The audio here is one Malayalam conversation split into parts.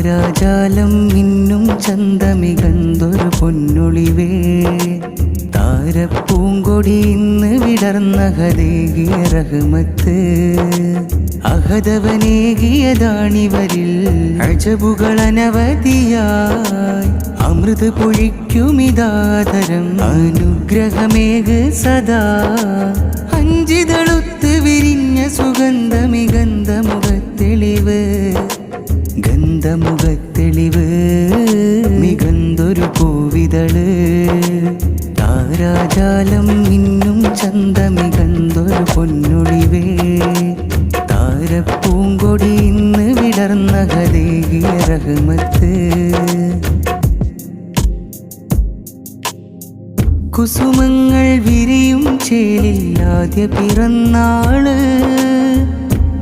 താരാജാലം മിന്നും ചന്തമികന്തൊരു പൊന്നൊളിവേ താരപ്പൂങ്കൊടി ഇന്ന് വിടർന്നഹദേകിയ റഹ്മത്ത് അഹദവനേകിയതാണിവരിൽ അജബുകൾ അനവധിയായി അമൃത് പൊഴിക്കുമിതാതരം അനുഗ്രഹമേക് സദാ അഞ്ചിതളുത്ത് വിരിഞ്ഞ സുഗന്ധമികന്ധമുഖത്തെളിവ് ഗന്ധമുഖത്തെളിവ് മികന്തൊരു പൂവിതള് താരാജാലം മിന്നും ചന്തമികന്തൊരു പൊന്നൊളിവേ താരപ്പൂങ്കൊടി ഇന്ന് വിടർന്നഹദേകിയ റഹ്മത്ത് കുസുമങ്ങൾ വിരിയും ചേലില്ലാതെ പിറന്നാള്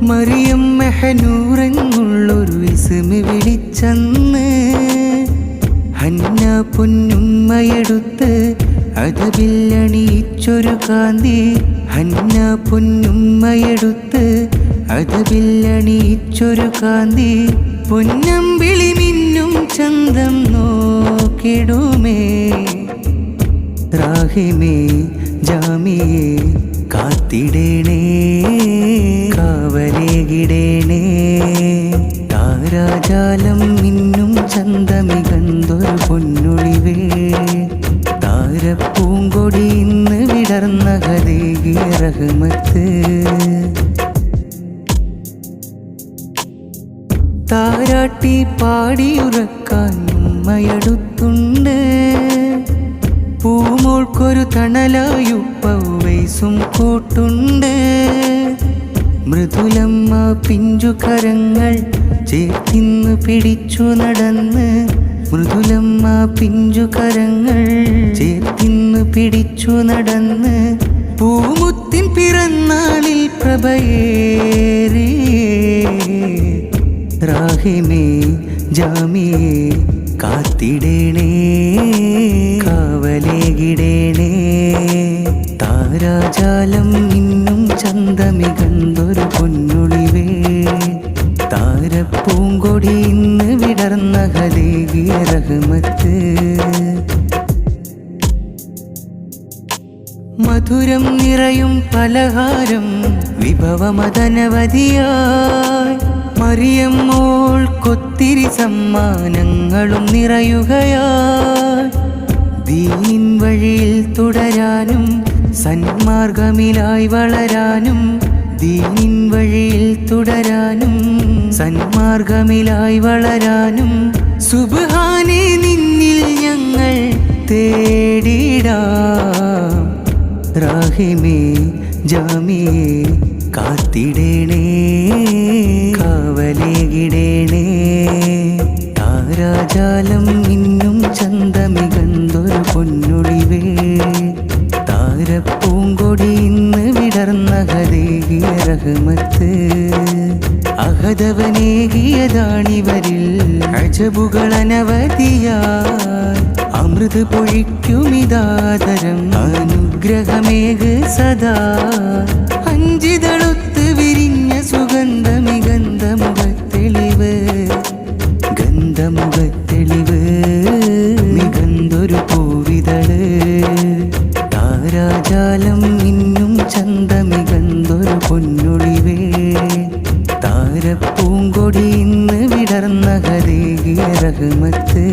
മറിയം മെഹനൂറെന്നുള്ളൊരു ഇസ്മി വിളിച്ചന്ന് ഹന്ന പൊന്നുമ്മയെടുത്ത് അതബില്ലണിയിച്ചൊരു കാന്തി ഹന്ന പൊന്നുമ്മയെടുത്ത് അതബില്ലണിയിച്ചൊരു കാന്തി പൊന്നമ്പിളി മിന്നും ചന്തം നോക്കിടുമേ റാഹിമേ ജാമിയേ കാത്തിടേണേ കാവലേകിടേണേ താരാജാലം മിന്നും ചന്തമികന്തൊരു പൊന്നൊളിവേ താരപ്പൂങ്കൊടി ഇന്ന് വിടർന്നഹദേകിയ റഹ്മത്ത് താരാട്ടി പാടിയുറക്കാൻ ഉമ്മയടുത്തുണ്ട് പൂമോൾക്കൊരു തണലായുപ്പവൈസും കൂട്ടുണ്ട് മൃദുലമ്മ പിഞ്ചുകരങ്ങൾ ചേർത്തിന്നു പിടിച്ചു നടന്ന് മൃദുലമ്മ പിഞ്ചുകരങ്ങൾ ചേർത്തിന്നു പിടിച്ചു നടന്ന് പൂമുത്തിൻ പിറന്നാളിൽ പ്രഭയേറി റാഹിമേ ജാമിയേ കാത്തിടേണേ കാവലേകിടേണേ താരാജാലം മിന്നും ചന്തമികന്തൊരു പൊന്നൊളിവേ താരപ്പൂങ്കൊടി ഇന്ന് വിടർന്നഹദേകിയ റഹ്മത്ത് മധുരം നിറയും പലഹാരം വിഭവമതനവധിയായി മറിയം മോൾക്കൊത്തിരി സമ്മാനങ്ങളും നിറയുകയായി ദീനിൻ വഴിയിൽ തുടരാനും സന്മാർഗമിലായി വളരാനും ദീനിൻ വഴിയിൽ തുടരാനും സന്മാർഗമിലായി വളരാനും സുബ്ഹാനേ നിന്നിൽ ഞങ്ങൾ തേടിടാം റാഹിമേ ജാമിയേ കാത്തിടേണേ കാവലേകിടേണേ താരാജാലം മിന്നും ചന്തമികന്തൊരു പൊന്നൊളിവേ താര പൂങ്കൊടി ഇന്ന് വിടർന്നഹദേകിയ റഹ്മത്ത് അഹദവനേകിയതാണിവരിൽ അജബുകൾ അനവധിയായി അമൃത് പൊഴിക്കുമിതാതരം അനുഗ്രഹമേക് സദാ അഞ്ചിതളുത്ത് വിരിഞ്ഞ സുഗന്ധമികന്ധമുഖത്തെളിവ് ഗന്ധമുഖത്തെളിവ് മികന്തൊരു പൂവിതള് താരാജാലം മിന്നും ചന്തമികന്തൊരു പൊന്നൊളിവേ താരപ്പൂങ്കൊടി ഇന്ന് വിടർന്നഹദേകിയ റഹ്മത്ത്